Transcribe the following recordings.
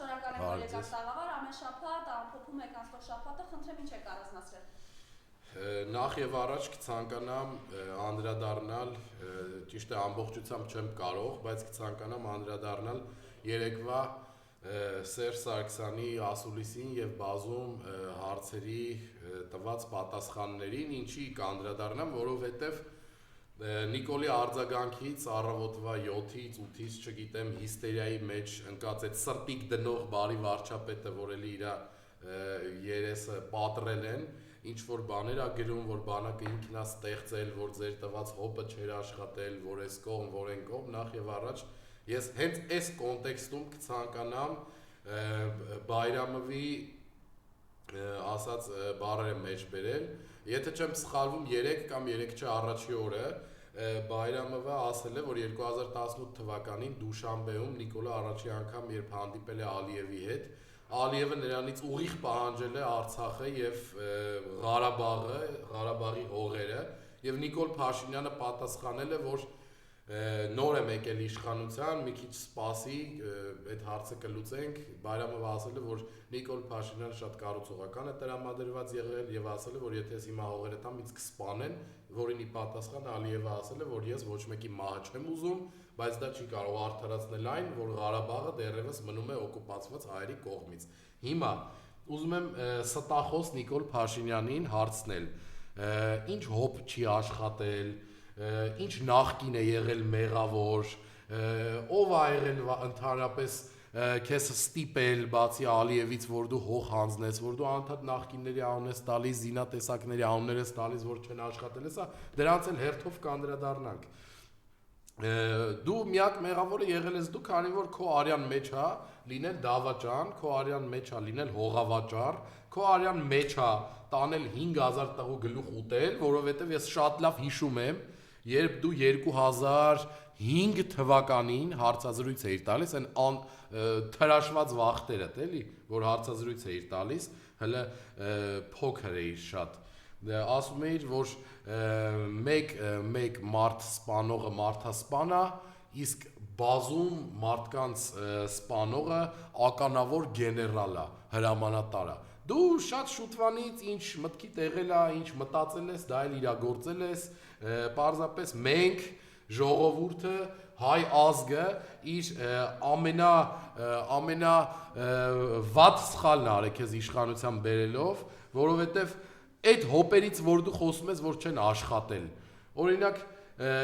շնորհակալ եմ, որ եկաք տաղավար, ամեն շաբաթ ամփոփում եք անցնող շաբաթը, խնդրեմ ինչ եք առանձնացրել։ Նախ եւ առաջ կցանկանամ անդրադառնալ, ճիշտ է ամբողջությամբ չեմ կարող, բայց կցանկանամ անդրադառնալ երեկվա Սերժ Սարգսյանի ասուլիսին եւ բազում հարցերի տված պատասխաններին, ինչի կանդրադառնամ, որովհետեւ Նիկոլի արձագանքից առավոտվա 7-ից 8-ից չգիտեմ հիստերիայի մեջ ընկած այդ սրտիկ դնող բարի վարչապետը, որ էլի իր երեսը պատռել են, ինչ որ բաներ ա գրում, որ բանակը ինքն ա ստեղծել, որ ձեր տված հոպը չէր աշխատել, որ այս կողմ, որ այն կողմ, նախ եւ առաջ ես հենց այս կոնտեքստում կցանկանամ Բայրամովի ասած բառերը մեջ բերել, եթե չեմ սխալվում 3 կամ 3 չէ առաջի օրը Բայրամովը ասել է, որ 2018 թվականին Դուշանբեում Նիկոլը առաջի անգամ երբ հանդիպել է Ալիևի հետ, Ալիևը նրանից ուղիղ պահանջել է Արցախը եւ Ղարաբաղի հողերը եւ Նիկոլ Փաշինյանը պատասխանել է, որ նոր եմ եկել իշխանության, մի քիչ սպասի, այդ հարցը կլուծենք, Բայրամովը ասել է, որ Նիկոլ Փաշինյանը շատ կառուցողական է տրամադրված եղել եւ ասել է, որ եթե ես հիմա հողերը տամ, ինձ կսպանեն, որին ի պատասխան Ալիևը ասել է, որ ես ոչ մեկի մահը չեմ ուզում, բայց դա չի կարող արդարացնել այն, որ Ղարաբաղը դեռևս մնում է օկուպացված հայերի կողմից։ Հիմա ուզում եմ ստախոս Նիկոլ Փաշինյանին հարցնել, ինչ հոբ չի աշխատել, ինչ նախկին է եղել մեղավոր, ով ա եղել ընդհանրապես քեզ ստիպել բացի Ալիևից, որ դու հող հանձնես, որ դու անդադ նախկինների անուն ես տալիս, զինատեսակների անուններ ես տալիս, որ չեն աշխատել, հեսա դրանց էլ հերթով կանդրադառնանք։ Դու միակ մեղավորը եղել ես դու, քանի որ քո արյան մեջ է լինել դավաճան, քո արյան մեջ է լինել հողավաճառ, քո արյան մեջ է տանել 5000 տղու գլուխ ուտել, որովհետև ես շատ լավ հիշում եմ, երբ դու 2005 թվականին հարցազրույց էիր տալիս, այն թրաշված վախտերդ էլի, որ հարցազրույց էիր տալիս, հələ փոքր էիր շատ, ասում էիր, որ մեկ մարդ սպանողը մարդասպան է, իսկ բազում մարդկանց սպանողը ականավոր գեներալ է, հրամանատար է։ Դու շատ շուտվանից ինչ մտքիդ եղել է, ինչ մտածել ես, դա էլ իրագործել ես, պարզապես մենք ժողովուրդը հայ ազգը իր ամենա վատ սխալն արել քեզ իշխանության բերելով, որովհետև այդ հոպերից, որ դու խոսում ես, որ չեն աշխատել։ Օրինակ,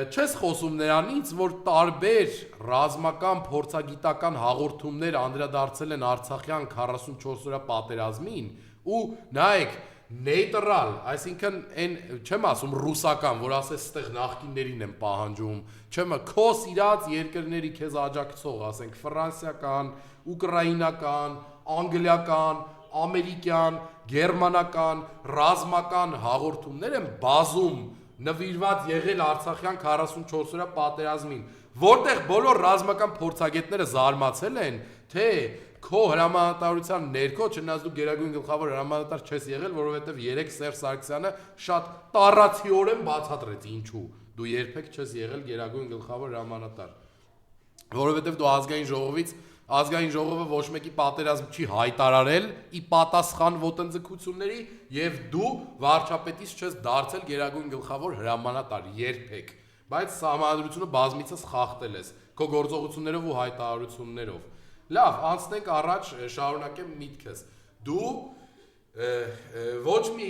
չես խոսում նրանից, որ տարբեր ռազմական փորձագիտական հաղորդումներ անդրադարձել են Արցախյան 44 օրյա պատերազմին ու նայեք նեյտրալ, այսինքն այն չեմ ասում ռուսական, որ ասես ստեղ նախկիններին եմ պահանջում, չեմ քո սիրած երկրների քեզ աջակցող, ասենք ֆրանսիական, ուկրաինական, անգլիական, ամերիկյան, գերմանական, ռազմական հաղորդումներ են բազում նվիրված եղել Արցախյան 44 օրյա պատերազմին, որտեղ բոլոր ռազմական փորձագետները զարմացել են, թե քո հրամանատարության ներքո, չնայած դու գերագույն գլխավոր հրամանատար չես եղել, որովհետև երեք Սերժ Սարգսյանը շատ տառացիորեն բացատրեց ինչու դու երբեք չես եղել գերագույն գլխավոր հրամանատար, որովհետև դու ազգային ժողովը ոչ մեկի պատերազմ չի հայտարարել ի պատասխան ոտնձգությունների եւ դու վարչապետից չես դարձել գերագույն գլխավոր հրամանատար երբեք, բայց Սահմանադրությունը բազմիցս խախտել ես քո գործողություններով ու հայտարարություններով։ Լավ, անցնենք առաջ, շարունակեմ միտքս։ Դու ոչ մի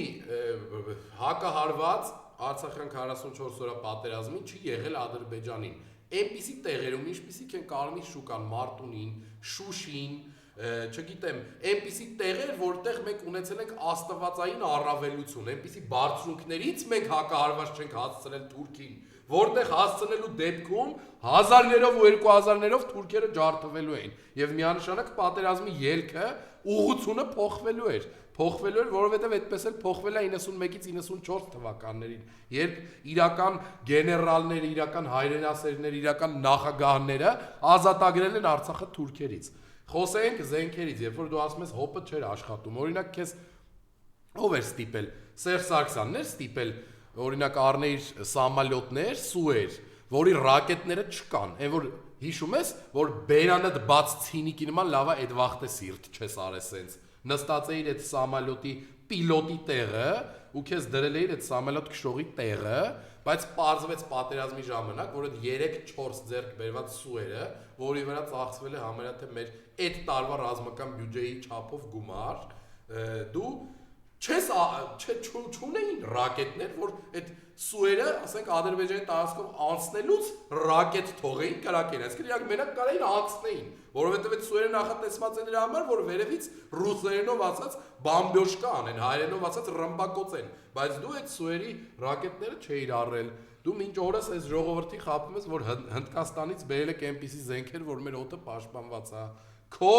հակահարված Արցախյան 44 օրյա պատերազմին չի եղել Ադրբեջանին։ Այնպիսի տեղերում, ինչպիսիք են Կարմիր շուկան, Մարտունին, Շուշին, չգիտեմ, այնպիսի տեղեր, որտեղ մենք ունեցել ենք աստվածային առավելություն, այնպիսի բարձունքներից մենք հակահարված չենք հասցնել Թուրքին, որտեղ հասցնելու դեպքում հազարներով ու 2000-ներով թուրքերը ջարդվելու էին եւ միանշանակ պատերազմի ելքը ուղղությունը փոխվելու էր, որովհետեւ այդպես էլ փոխվել է 91-ից 94 թվականներին, երբ իրական գեներալները, իրական հայրենասերները, իրական նախագահները ազատագրել են Արցախը թուրքերից։ Խոսենք զենքերից, երբ որ դու ասում ես հոպը չէր աշխատում, օրինակ քեզ ով էր ստիպել, Սերժ Սարգսյանն էր ստիպել, օրինակ առներ սամալյոտներ, սուեր, որի ռակետները չկան, այն որ հիշում ես, որ բերանդ բաց ցինիկի նման լավա այդ վախտե սիրտ չես արես սենց։ Նստած էիր այդ սամալյոտի պիլոտի տեղը ու քեզ դրել էիր այդ սամալյոտ քշողի տեղը, բայց պարզվեց պատերազմի ժամանակ, որ այդ 3-4 ձեռք բերված սուերը, որի վրա ծախսվել է համարյա թե մեր այդ տարվա ռազմական բյուջեի չափով գումար, դու չունեին ռակետներ, որ այդ սուերը, ասենք Ադրբեջանի տարածքով անցնելուց ռակետ թողեին կրակեն, այսինքն իրանք մենակ կարային անցնեին, որովհետև այդ սուերը նախատեսված են իր համար, որ վերևից ռուսերենով ասած բամբյոշկա անեն, հայերենով ասած ռմբակոծեն, բայց դու այդ սուերի ռակետները չէիր առել։ Դու մինչ օրս այս ժողովրդի խաբում ես, որ Հնդկաստանից բերել եք այնպիսի զենքեր, որ մեր օդը պաշտպանված է։ Քո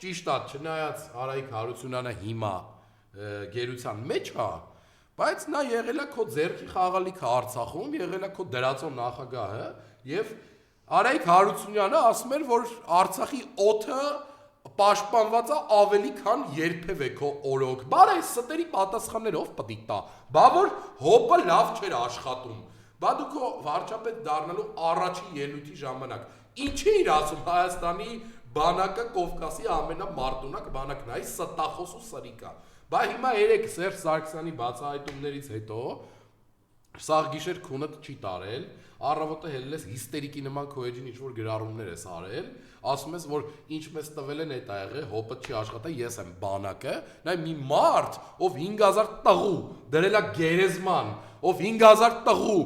ճիշտ է, չնայած Արայիկ Հարությունյանը հիմա գերության մեջ է, բայց նա եղել է քո ձեռքի խաղալիքը Արցախում, եղել է քո դրածո նախագահը եւ Արայիկ Հարությունյանը ասում էր, որ Արցախի օդը պաշտպանված է ավելի քան երբևէ քո օրոք։ Բարե ստերի պատասխաններով պիտի տա։ Բա որ հոպը լավ չէր աշխատում։ Բա դու քո վարչապետ դառնալու առաջին ելույթի ժամանակ ինչի իր ասում Հայաստանի բանակը Կովկասի ամենամարտունակ բանակն է, այս ստախոս ու սրիկա։ Բա հիմա երեք Սերժ Սարգսյանի բացահայտումներից հետո սաղ գիշեր քունդ չի տարել, առավոտը հելել ես հիստերիկի նման քո էջին ինչ-որ գրառումներ ես արել, ասում ես, որ ինչ մեզ տվել են այդ ա եղել, հոպը չի աշխատա, ես եմ բանակը, նայ մի մարդ, ով 5000 տղու դրել է գերեզման, ով 5000 տղու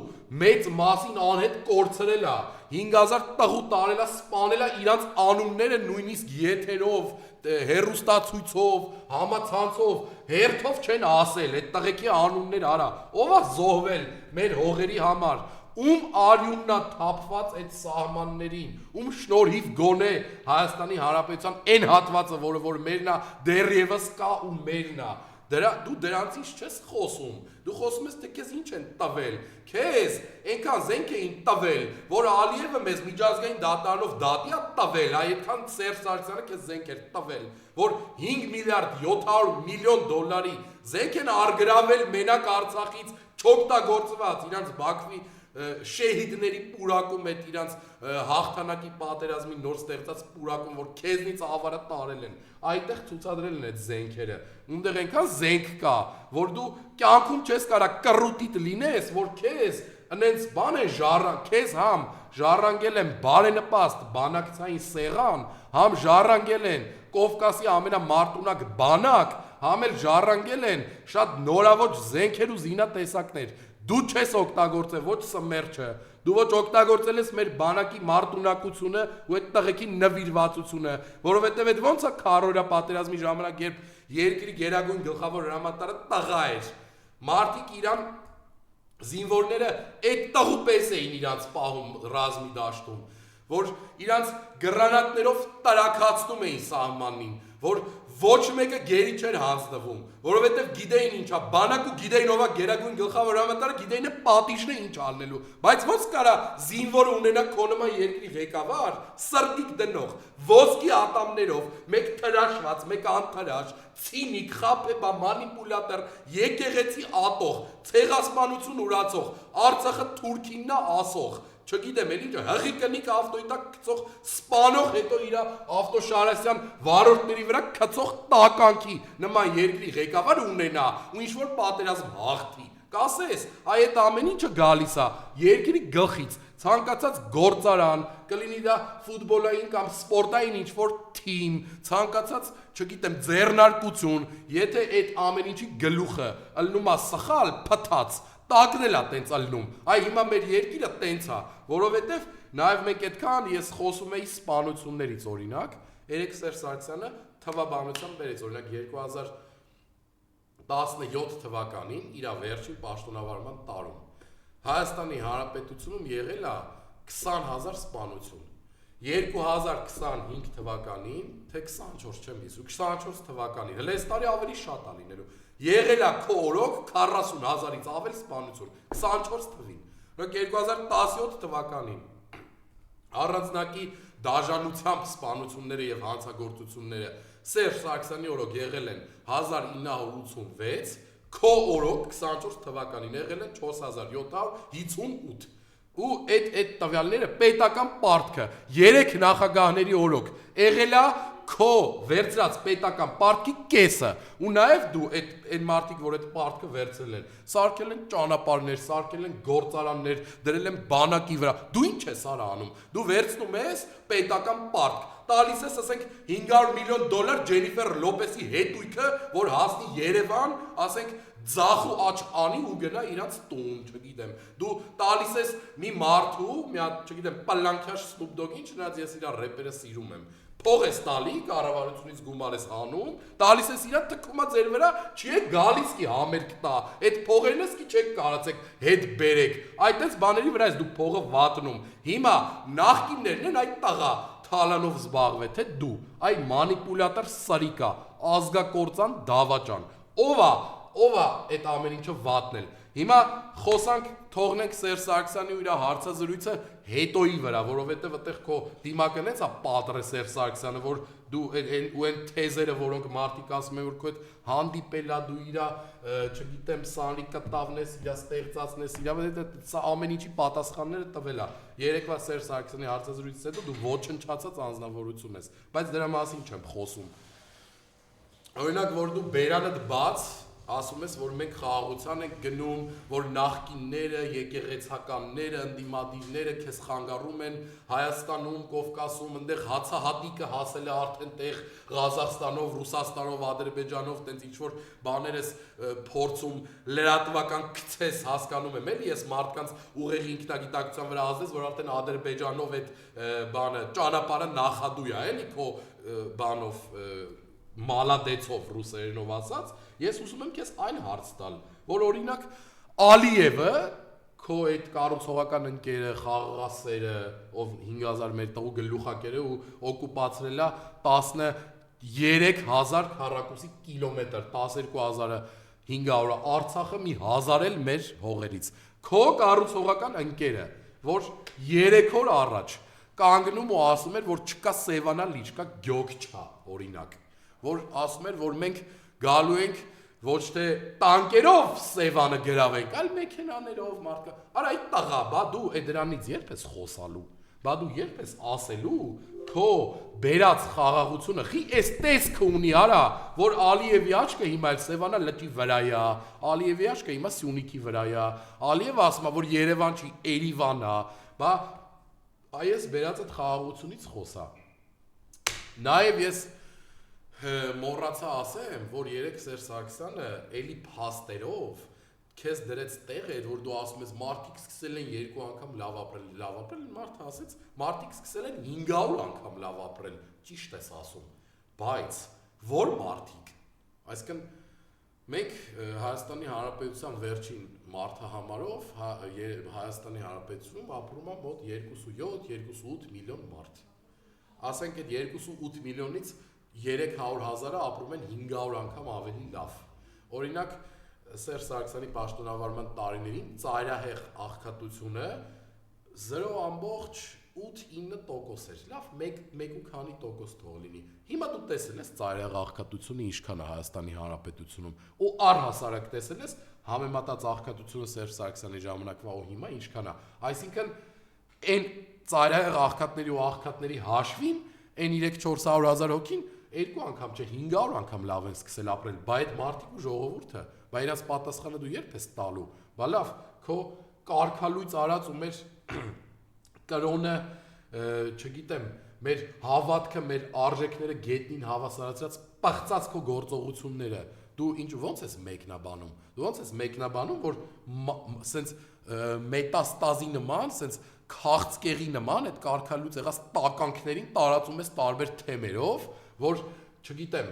մեծ մասին անհետ կորցրել է, 5000 տղու տարել է, սպանել է իրանց անունները նույնիսկ եթերով, հերուստացույցով, համացանցով, հերթով չեն ասել, այդ տղեկի անուններ արա, ով է զոհվել մեր հողերի համար, ում արյունն է թափված այդ սահմաններին, ում շնորհիվ գոնե Հայաստանի Հանրապետության այն հատվածը, որը որ մերն է, դեռևս կա ու մերն է, դու դրանցից չես խոսում, դու խոսում ես, թե քեզ ինչ են տվել, քեզ այնքան զենք էին տվել, որ Ալիևը մեզ միջազգային դատարանով դատի է տվել, այդքան Սերժ Սարգսյանը քեզ զենք էր տվել, որ 5 միլիարդ 700 միլիոն դոլարի զենք են արգրավել մենակ Արցախից չօգտագործված իրանց Բաքվի շեհիդների պուրակում այդ իրանց հաղթանակի պատերազմի նոր ստեղծած պուրակում, որ քեզնից ավարա տարել են, այդտեղ ցուցադրել են այդ զենքերը, ունդեղ այնքան զենք կա, որ դու կյանքում չես կարա կռուտիտ լինես, որ քեզ ընենց բան է ժառան, քեզ համ ժառանգել են բարենպաստ բանակցային սեղան, համ ժառանգել են Կովկասի ամենամարտունակ բանակ, համ էլ ժառանգել են շատ նորավոր զենքեր ու զինատեսակներ, դու չես օգտագործել ոչ սմերջը, դու ոչ օգտագործել ես մեր բանակի մարտունակությունը ու այդ տղեկի նվիրվածությունը, որովհետև այդ ոնց է քարորա պատերազմի ժամանակ, երբ երկրի գերագույն գլխավոր հրամանատարը տղա էր, մարդիկ իրան զինվորները այդ տղու պես էին իրանց պահում ռազմի դաշտում, որ իրանց գրանատներով տրաքացնում էին սահմանին, որ ոչ մեկը գերի չէր հանձնվում, որովհետև գիտեին ինչա, բանակ ու գիտեին ով է գերագույն գլխավոր հրամանատարը, գիտեին է պատիժն է ինչ անելու, բայց ոնց կարա զինվորը ունենա քո նման երկրի ղեկավար, սրտիկ դնող, ոսկի ատամներով, մեկ թրաշված, մեկ անթրաշ, ցինիկ, խաբեբա, մանիպուլատոր, եկեղեցի ատող, ցեղասպանություն ուրացող, Արցախը Թուրքինն է ասող, չգիտեմ, էլ ինչ հղի կնիկ ավտոյի տակ գցող սպանող, հետո իր ավտոշարասյան վարորդների վրա գցող տականքի նման երկրի ղեկավար ունենա ու ինչ-որ պատերազմ հաղթի, կասես, այդ ամեն ինչը գալիս է երկրի գլխից, ցանկացած գործարան, կլինի դա ֆուտբոլային կամ սպորտային ինչ-որ թիմ, ցանկացած, չգիտեմ, ձեռնարկություն, եթե այդ ամեն ինչի գլուխը ըլնում է սխալ, փթած, տակնել է տենց ալնում, այ հիմա մեր երկիրը տենց է, որովհետև նաև մենք այդքան ես խոսում էի սպանություններից օրինակ, երեք Սերժ Սարգսյանը թվաբանությամբ բերեց օրինակ 2017 թվականին իր վերջին պաշտոնավարման տարում, Հայաստանի Հանրապետությունում եղել է 20,000 սպանություն, 2025 թվականին, թե 24 չեմ հիշում, 24 թվականին, հենց այս տարի ավելի շատ է լինելու, եղել է քո օրոք 40,000-ից ավել սպանություն, 24 թվին, 2017 թվականին, առանձնակի դաժանությամբ սպանությունները և հանցագործությունները Սերժ Սարգսյանի օրոք եղել են 1986, քո օրոք 24 թվականին եղել են 4758, ու այդ տվյալները պետական պարտքը 3 նախագահների օրոք եղել է քո վերցրած պետական պարտքի կեսը ու նաև դու այդ մարդիկ որ այդ պարտքը վերցրել են սարքել են ճանապարհներ, սարքել են գործարաններ, դրել են բանակի վրա դու ինչ ես արա անում դու վերցնում ես պետական պարտք տալիս ես ասենք $500 միլիոն Ջենիֆեր Լոպեսի հետույքը որ հասնի Երևան ասենք Ձախու աչ անի ու գնա իրանց տուն, չգիտեմ։ Դու տալիս ես մի մարդու, մի հատ, չգիտեմ, պլանքյաշ Snoop Dogg-ին, չնայած ես իր рэպերը սիրում եմ։ Փող ես տալի, կառավարությունից գումար ես անում, տալիս ես իրան թքումա ձեր վրա, չի է գալիս კი համերգ տա։ Այդ փողերն ես კი չեք կարծեք հետ բերեք։ Այդտենց բաների վրա ես դու փողը վատնում։ Հիմա նախկիններն են այդ տղա թալանով զբաղվե, թե դու, այ մանիպուլյատոր սարիկա, ազգակործան դավաճան։ Ով է այդ ամեն ինչը վատնել։ Հիմա խոսանք թողնենք Սերժ Սարգսյանի ու իր հարցազրույցը հետոյի վրա, որովհետև այդտեղ քո դիմակնեց է պատրը Սերժ Սարգսյանը, որ դու ու այն թեզերը, որոնք մարդիկ ասում են, որ քո այդ հանդիպելա դու իր, չգիտեմ, սանի կտավն ես, իր ստեղծածն ես, իր սա ամեն ինչի պատասխանները տվել է։ Երեկվա Սերժ Սարգսյանի հարցազրույցից հետո դու ոչնչացած անձնավորություն ես, բայց դրա մասին չեմ խոսում։ Օրինակ, որ դու բերանդ բաց ասում ես, որ մենք խաղաղության ենք գնում, որ նախկինները, եկեղեցականները, ընդդիմադիրները քեզ խանգարում են Հայաստանում, Կովկասում, այնտեղ հացահատիկը հասել է արդեն տեղ Ղազախստանով, Ռուսաստանով, Ադրբեջանով, տենց ինչ որ բաներ ես փորձում լրատվական գցես հասկանում եմ, էլի ես մարդկանց ուղեղի ինքնագիտակցության վրա ազդես, որ արդեն Ադրբեջանով այդ բանը ճանապարհը նախադու է, էլի քո բանով մալադեցով ռուսերենով ասած, ես ուզում եմ քեզ այն հարց տալ, որ օրինակ Ալիևը քո այդ կառուցողական ընկերը, խաղաղասերը, ով 5000 մեր տղու գլուխակերը ու օկուպացրել է 13000 քառակուսի կիլոմետր, 12500-ը Արցախը մի 1000 էլ մեր հողերից։ Քո կառուցողական ընկերը, որ 3 օր առաջ կանգնում ու ասում էր, որ չկա Սևանա լիճ, կա Գյոգչա, օրինակ որ ասում էր, որ մենք գալու ենք ոչ թե տանկերով Սևանը գրավենք, այլ մեքենաներով մարդկա։ Արա այդ տղա, բա դու այդ դրանից երբ ես խոսալու, բա դու երբ ես ասելու, քո բերած խաղաղությունը, խի էս տեսքը ունի, արա, որ Ալիևի աչքը հիմա էլ Սևանա լճի վրա է, Ալիևի աչքը հիմա Սյունիքի վրա է, Ալիևը ասում է, որ Երևան չի, Էրիվան է, բա այս բերած այդ խաղաղությունից խոսա։ Նաև ես մոռացա ասեմ, որ երեք Սերժ Սարգսյանը էլի փաստերով քեզ դրեց տեղ էր, որ դու ասում ես մարդիկ սկսել են 2 անգամ լավ ապրել, մարդը ասեց, մարդիկ սկսել են 500 անգամ լավ ապրել, ճիշտ ես ասում, բայց որ մարդիկ, այսինքն մենք Հայաստանի Հանրապետության վերջին մարդահամարով Հայաստանի Հանրապետությունում ապրում է մոտ 27-28 միլիոն մարդ, ասենք այդ 28 միլիոնից 300,000-ը ապրում են 500 անգամ ավելի լավ։ Օրինակ Սերժ Սարգսյանի պաշտոնավարման տարիներին ծայրահեղ աղքատությունը 0.89% էր։ Լավ, 1.քանի% թող լինի։ Հիմա դու տեսել ես ծայրահեղ աղքատությունը ինչքան է Հայաստանի Հանրապետությունում, ու առհասարակ տեսել ես համեմատած աղքատությունը Սերժ Սարգսյանի ժամանակվա ու հիմա ինչքան է։ Այսինքն այն ծայրահեղ աղքատների ու աղքատների հաշվին այն 300-400,000 հոգին 2 անգամ չէ 500 անգամ լավ են սկսել ապրել, բա այդ մարդիկ ու ժողովուրդը, բա իրաց պատասխանը դու երբ ես տալու, բա լավ, քո կարգալույց արած ու մեր կրոնը, չգիտեմ, մեր հավատքը, մեր արժեքները գետնին հավասարացրած պղծած քո գործողությունները, դու ոնց ես մեկնաբանում, դու ոնց ես մեկնաբանում, որ սենց մետաստազի նման, սենց քաղցկեղի նման այդ կարգալույց եղած տականքներին տարածում ես տարբեր թեմերով, որ չգիտեմ,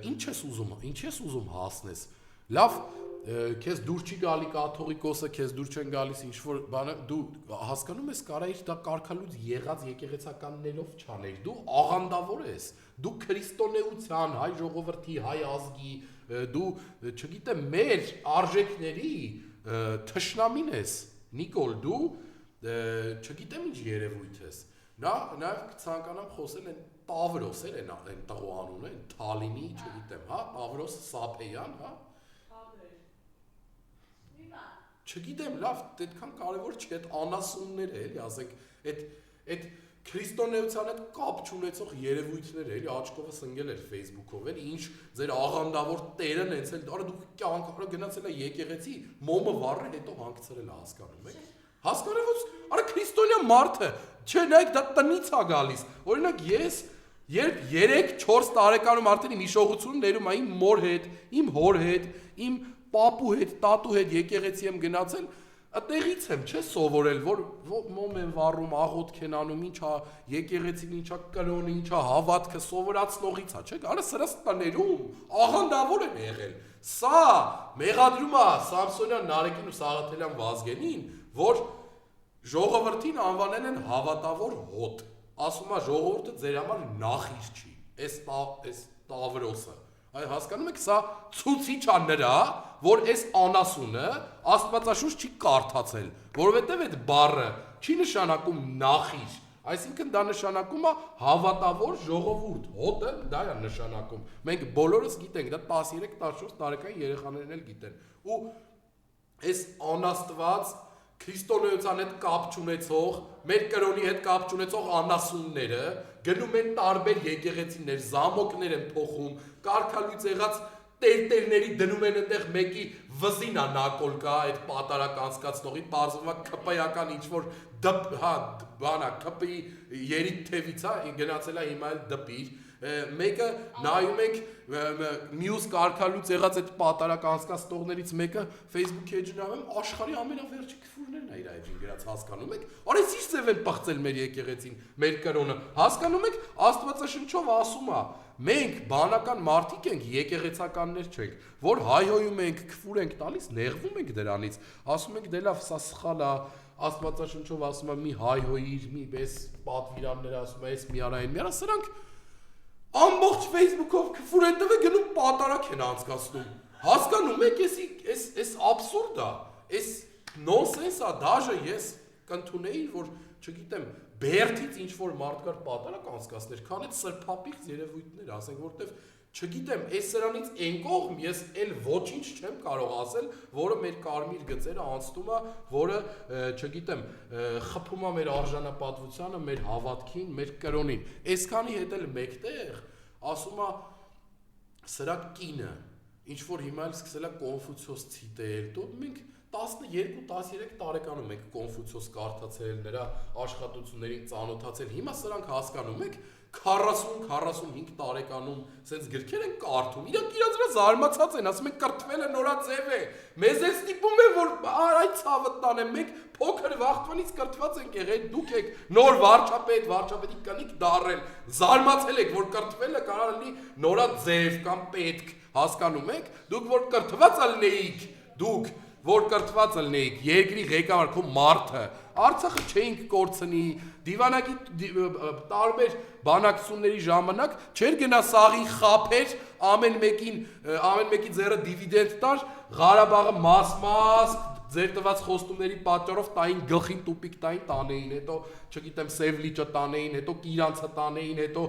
ինչ ես ուզում հասնես։ Լավ, քեզ դուր չի գալի կաթողիկոսը, քեզ դուր չեն գալիս ինչ որ բանը, դու հասկանում ես կարայիր դա կարգալույց եղած եկեղեցականներով չանել։ Դու աղանդավոր ես, դու քրիստոնեության, հայ ժողովրդի, հայ ազգի, դու չգիտեմ, մեր արժեքների թշնամին ես։ Նիկոլ, դու չգիտեմ ինչ երևույթ ես։ Նաև կցանկանամ խոսել են Տավրոս են տղու անունը, Թալինի, չգիտեմ, հա, Տավրոս Սափեյան, հա։ չգիտեմ, լավ, այդքան կարևոր չի այդ անասունները, էլի, ասենք, այդ քրիստոնեության հետ կապ չունեցող երևույթները, էլի, աչքովս ընկել էր Facebook-ով, էլի, ինչ ձեր աղանդավոր տերն հենց էլ, արա դուք կյանքը գնացել եք եկեղեցի, մոմը վառել, հետո հանգցրել է, հասկանում եք։ Հասկանում եք, արա քրիստոնյա մարդը, չէ, նայեք, դա տնից է գալիս։ Օրինակ ես երբ 3-4 տարեկանում արդեն իմ հիշողությունը ներում է իմ մոր հետ, իմ հոր հետ, իմ պապու հետ, տատու հետ եկեղեցի եմ գնացել, այդտեղից եմ, չէ, սովորել, որ մոմ են վառում, աղոթք են անում, ինչա եկեղեցին, ինչա կրոնը, ինչա հավատքը սովորացնողից է, չէ՞, արա սրս տներում աղանդավոր են եղել։ Սա մեղադրում է Սամսոնյան Նարեկին ու Սաղաթելյան Վազգենին, որ ժողովրդին անվանել են հավատավոր հոտ։ Ասում է ժողովուրդը ձեր համար նախիր չի, այս Տավրոսը։ Այ հասկանում եք, սա ցուցիչ է նրա, որ այս անասունը Աստվածաշունչ չի կարդացել, որովհետև այդ բառը չի նշանակում նախիր, այսինքն դա նշանակում է հավատավոր ժողովուրդ, հոտը դա է նշանակում։ Մենք բոլորս գիտենք, դա 13-14 տարեկան երեխաներն էլ գիտեն։ Ու այս անաստված քրիստոնեության հետ կապ չունեցող, մեր կրոնի հետ կապ չունեցող անասունները գնում են տարբեր եկեղեցիներ, զամոկներ են փոխում, կարգալույց եղած տերտերների դնում են այնտեղ մեկի վզին անակոլ կա այդ պատարակ անցկացնողի, բարձվում է քպայական ինչ-որ քպի երիտ թևից է, գնացել է հիմա էլ դպիր, մեկը նայում ենք մյուս կարգալույց եղած այդ պատարակ անցկացնողներից մեկը Facebook-ի էջին նայում աշխարհի ամենավերջի քֆուրներն է իր էջին գրած, հասկանում եք, արես ինչ ձև են պղծել մեր եկեղեցին, մեր կրոնը, հասկանում եք, Աստվածաշնչով ասում է, մենք բանական մարդիկ ենք, եկեղեցականներ չենք, որ հայհոյում ենք, քֆուր ենք տալիս, նեղվում ենք դրանից, ասում ենք դե լավ, սա սխալ է, Աստվածաշնչով ասում է մի հայհոյիր, մի պես պատվիրաններ ասում է, էս մի արա, այն մի արա, սրանք ամբողջ Facebook-ով քֆուր են տվել գնում պատարակ են անցկացնում։ Հասկանում եք, էս աբսուրդ է, էս նոնսենս է, դաժե ես կընդունեի, որ չգիտեմ, բերթից ինչ որ մարդկար պատարակ անցկացներ, քան այդ սրբապիղծ երևույթներ, ասենք, որտեվ չգիտեմ, այս սրանից այն կողմ ես էլ ոչինչ չեմ կարող ասել, որը մեր կարմիր գծերը անցնում է, որը, չգիտեմ, խփում է մեր արժանապատվությանը, մեր հավատքին, մեր կրոնին։ Այսքանի հետ էլ մեկտեղ ասում է սրա կինը, ինչ որ հիմա էլ սկսել է Կոնֆուցիոս ցիտել, դու մենք 12-13 տարեկանում ենք Կոնֆուցիոս կարդացել, նրա աշխատություններին ծանոթացել, հիմա սրանք հասկանում եք 40-45 տարեկանում սենց գրքեր են կարդում, իրանք իրաց վրա զարմացած են, ասում են կրթվել է նորաձև է, մեզ էլ ստիպում է, որ այ ցավը տանեմ, մենք փոքր վաղտվանից կրթված ենք եղել, դուք եք նոր վարչապետի կնիկ դարել, զարմացել եք, որ կրթվելը կարող լինի նորաձև կամ պետք, հասկանում եք, դուք որ կրթված ալնեիք, դուք որ կրթված ալնեիք, երկրի ղեկավար քո մարդը, Արցախը չէինք կորցնի, դիվանագի տարբեր բանակցությունների ժամանակ չէր գնա սաղի խափեր, ամեն մեկի ձեռը դիվիդենդ տար, Ղարաբաղը մաս ձեր տված խոստումների պատճառով տային գլխին տուպիկ տային տանեին, հետո չգիտեմ Սևլիճը տանեին, հետո Կիրանցը տանեին, հետո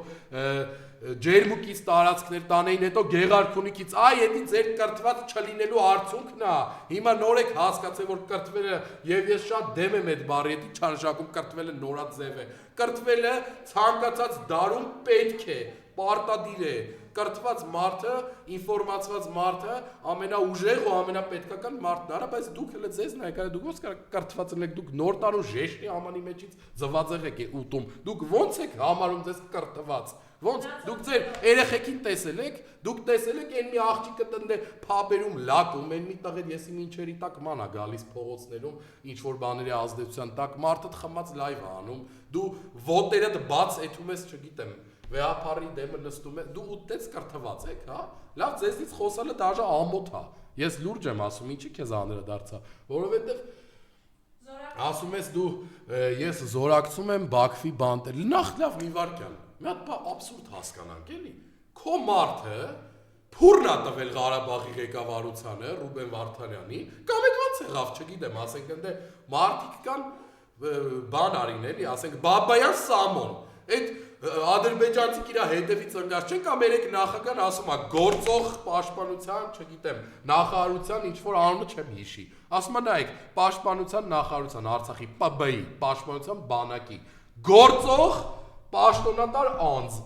Ջերմուկից տարածքներ տանեին, հետո Գեղարքունիքից, այ էդի ձեր կրթված չլինելու արդյունքն է։ Հիմա նոր եք հասկացել, որ կրթվելը եւ ես շատ դեմ եմ այդ բառի, էդի չանշակում կրթվելը նորաձև է։ Կրթվելը ցանկացած դարում պետք է, պարտադիր է։ Կրթված մարդը, ինֆորմացված մարդը ամենաուժեղ ու ամենապետքական մարդն է, բայց դուք հենց ձեզ նայեք, դուք ոնց կրթված եք, դուք նոր տարու ժեշտի ամանի մեջից զվաձեղ եք ուտում։ Դուք ոնց եք համարում ձեզ կրթված։ Ոնց դուք ձեր երեխեքին տեսել եք, դուք տեսել եք այն մի աղջիկը տն데 փաբերում լակում, այն մի տեղ եսի մինչերի տակ մանա գալիս փողոցներում, ինչ որ բաների ազդեցության տակ մարդը խմած լայվ է անում, դու ոտերդ բաց էթում ես, չգիտեմ, վեհապարի դեմը նստում է, դու ուտեց կրթված եք, հա? Լավ, ձեզնից խոսալը դաժե ամոթ է։ Ես լուրջ եմ ասում, ինչի քեզ անդրադարձա, որովհետև ասում ես դու ես զորակցում եմ Բաքվի բանտեր։ Նախ լավ մի վարքյան։ Մի հատ բա աբսուրդ հասկանանք, էլի։ Քո մարդը փուրն է տվել Ղարաբաղի ղեկավարությանը Ռուբեն Վարդանյանին, կամ այդ ոնց եղավ, չգիտեմ, ասենք ընդ մարդիկ կան բան արին, էլի, ասենք Բաբայան Սամոն։ Այդ ադրբեջանցիք իր հետևից ընկած չեն կամ երեք նախագահան ասում է գործող պաշտպանության, չգիտեմ, նախարարության ինչ որ անունը չեմ հիշի։ Ասում է նայեք, պաշտպանության նախարարության Արցախի ՊԲ-ի պաշտպանության բանակի գործող պաշտոնատար անձ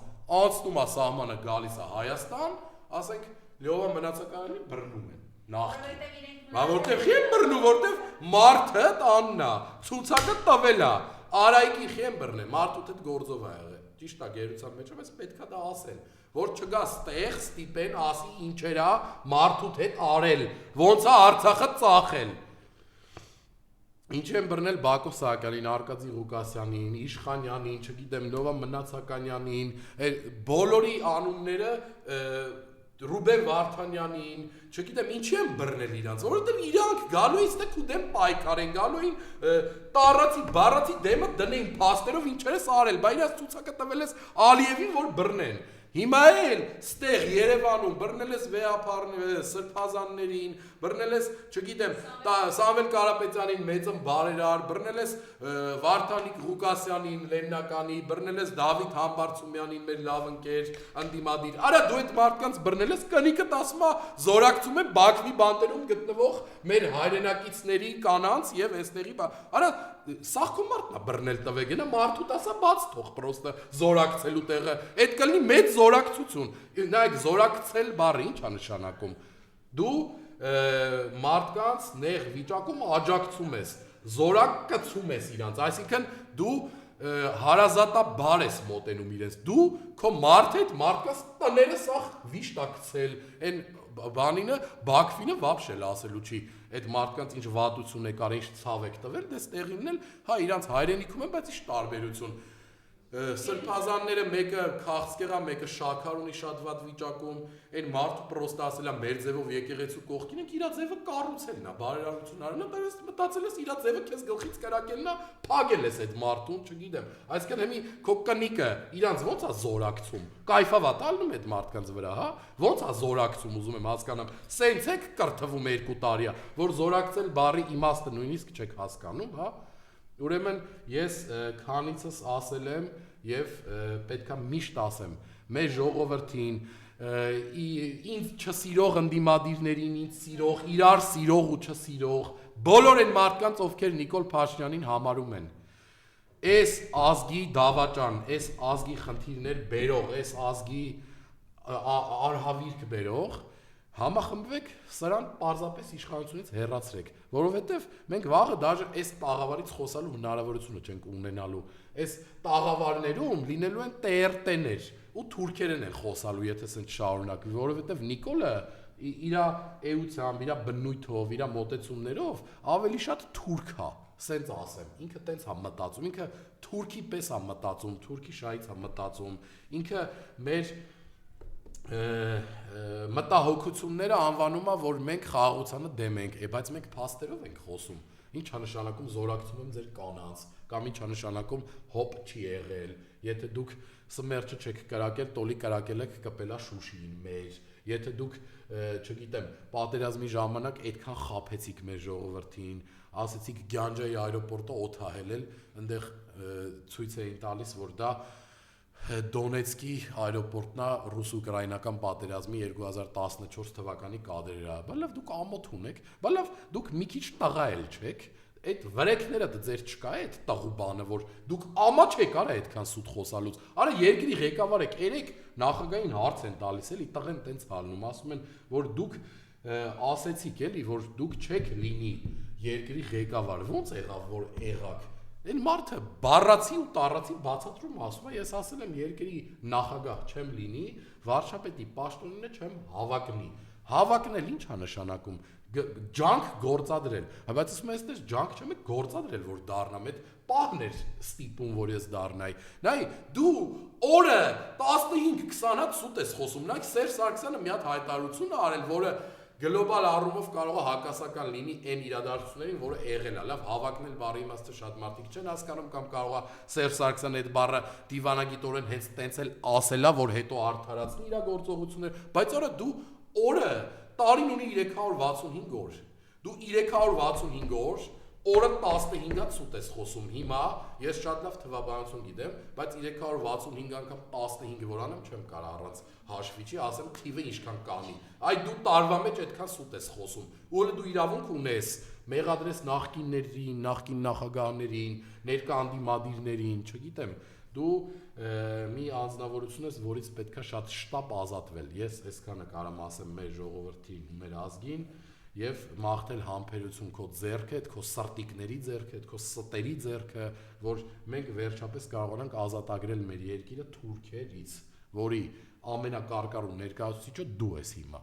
անցնում է սահմանը գալիս է Հայաստան, ասենք Լյովա մնացականների բռնում են նախ։ Որտեղ խիեմ բռնում, որտեղ մարդը տանն է, ցուցակը տվել է, Արայքի խիեմ բռնե, մարդուդ հետ գործով է եղել։ Ճիշտ է, գերության մեջ, բայց պետքա դա ասել, որ չգա ստեղ ստիպեն ասի ինչեր է մարդուդ հետ արել, ոնց է Արցախը ծախել։ Ինչ են բռնել Բակո Սահակյանին, Արկադի Ղուկասյանին, Իշխանյանին, չգիտեմ, Լովա Մնացականյանին, բոլորի անունները Ռուբեն Վարդանյանին, չգիտեմ ինչի են բռնել իրանց, որովհետև իրանք գալու են ստեղ ու դեմ պայքար են, գալու են տարածի, բառացի դեմը դնեն փաստերով ինչեր ես արել, բայց իրանց ցուցակը տվել ես Ալիևին, որ բռնեն։ Հիմա էլ ստեղ Երևանում բռնել ես վեհապարներին, սրբազաններին, բռնել ես, չգիտեմ, Սամվել Կարապետյանին մեծն բարերար, բռնել ես Վարդանիկ Ղուկասյանին, Լեննականի, բռնել ես Դավիթ Համբարձումյանին, մեր լավ ընկեր, ընդդիմադիր։ Արա դու այդ մարդկանց բռնել ես, կնիկդ ասում է զորակցում է Բաքվի բանտերում գտնվող մեր հայրենակիցների կանանց եւ էստեղի։ Արա սա քո մարդն է բռնել տվե գնա մարդուդ ասա բաց թող պրոստը զորակցելու տեղը։ Այդ կլինի մեծ զորակցություն։ Նայեք, զորակցել բառը ի՞նչ է նշանակում։ Դու մարդկանց նեղ վիճակում աջակցում ես, զորակցում ես իրանց, այսինքն դու հարազատաբար ես մոտենում իրենց։ Դու քո մարդ հետ մարդկանց տները սախ վիշտակցել, այն բանինը Բաքվինը վաբշել ասելու չի։ Այդ մարդկանց ինչ վատություն եկար, ինչ ցավ եք տվել, դες տեղին էլ, հա, իրանց հայրենիքում են, բայց ինչ տարբերություն։ Սրբազանները մեկը քաղցկեղա, մեկը շաքար ունի շատ վատ վիճակում, այն մարդը պրոստը ասել է մեր ձևով եկեղեցու կողքին ենք, իր ձևը կառուցելն է, բարերարություն արելն է, բայց մտածել ես իր ձևը քեզ գլխից կրակելն է, փագել ես այդ մարդուն, չգիտեմ։ Այսինքն հիմի քո կնիկը իրանց ոնց է զորակցում։ Կայֆավա տալնում այդ մարդկանց վրա, հա։ Ոնց է զորակցում, ուզում եմ հասկանամ։ Սենց եք կրթվում 2 տարի, որ զորակցել բառի իմաստը նույնիսկ չեք հասկանում, հա։ Ուրեմն ես քանիցս ասել եմ եւ պետքա միշտ ասեմ մեր ժողովրդին ինձ չսիրող ընդդիմադիրներին, ինձ սիրող, իրար սիրող ու չսիրող բոլոր այն մարդկանց, ովքեր Նիկոլ Փաշինյանին համարում են այս ազգի դավաճան, այս ազգի խնդիրներ բերող, այս ազգի արհավիրք բերող համախմբվեք, սրան պարզապես իշխանությունից հեռացրեք, որովհետև մենք վաղը դաժե այս տաղավարից խոսալու հնարավորությունը չենք ունենալու, այս տաղավարներում լինելու են տերտեներ ու թուրքերեն են խոսալու, եթե սենց շարունակվի, որովհետև Նիկոլը իր էությամբ, իր բնույթով, իր մոտեցումներով ավելի շատ թուրք է, սենց ասեմ, ինքը տենց է մտածում, ինքը թուրքի պես է մտածում, թուրքի շահից է մտածում, ինքը մեր մտահոգությունները անվանում է, որ մենք խաղաղությանը դեմ ենք, բայց մենք փաստերով ենք խոսում։ Ինչ է նշանակում զորակցում եմ ձեր կանանց, կամ ինչ է նշանակում հոպ չի եղել, եթե դուք սմերջը չեք կրակել, տոլի կրակել եք կպելա Շուշիին մեր, եթե դուք, չգիտեմ, պատերազմի ժամանակ այդքան խաբեցիք մեր ժողովրդին, ասեցիք Գյանջայի այրոպորտը օդահելել, այնտեղ ցույց էին տալիս, որ դա Դոնեցկի այրոպորտն է ռուս-ուկրաինական պատերազմի 2014 թվականի կադրերը, բայց լավ դուք ամոթ ունեք, բայց լավ դուք մի քիչ տղա էլ չեք, այդ վրեքները ձեր չկա է այդ տղու բանը, որ դուք ամա չեք արա այդքան սուտ խոսալուց, արա երկրի ղեկավար եք, երեք նախագահին հարց են տալիս էլի, տղեն տենց հալնում, ասում են, որ դուք ասեցիք էլի, որ դուք չեք լինի երկրի ղեկավար, ոնց եղավ, որ եղաք Այն մարդը բառացի ու տառացի բացատրում ասում է, ես ասել եմ երկրի նախագահ չեմ լինի, վարչապետի պաշտոնինը չեմ հավակնի։ Հավակնել ինչ է նշանակում։ Ջանք գործադրել։ Բայց ասում եմ, այստեղ ջանք չեմ գործադրել, որ դառնամ, այդ պահն էր ստիպում, որ ես դառնայի։ Նայ, դու օրը 15-20 հատ սուտ ես խոսում։ Նայ, Սերժ Սարգսյանը մի հատ հայտարարություն է արել, որը գլոբալ առումով կարող է հակասական լինի այն իրադարձություններին, որը եղել է, լավ հավակնել բառի իմաստը շատ մարդիկ չեն հասկանում կամ կարող է Սերժ Սարգսյանը այդ բառը դիվանագիտորեն հենց տենց էլ ասելա, որ հետո արդարացնի իր գործողությունները, բայց արա դու օրը տարին ունի 365 օր։ Դու 365 օր օրը 15-ը սուտ ես խոսում հիմա, ես շատ լավ թվաբանություն գիտեմ, բայց 365 անգամ 15 որ անեմ չեմ կարող առանց հաշվիչի, ասեմ թիվը ինչքան կանի։ Այ դու տարվա մեջ այդքան սուտ ես խոսում։ Որը դու իրավունք ունես մեղադրես նախկիններին, նախկին նախագահներին, ներկա անդիմադիրներին, չգիտեմ, դու մի անձնավորություն ես, որից պետքա շատ շտապ ազատվել։ Ես այսքանը կարամ ասեմ մեր ժողովրդին, մեր ազգին եւ մաղթել համբերություն քո ձեռքը, այդ քո սրտիկների ձեռքը, այդ քո ստերի ձեռքը, որ մենք վերջապես կարողանանք ազատագրել մեր երկիրը թուրքերից, որի ամենակարկառուն ներկայացուցիչը դու ես հիմա։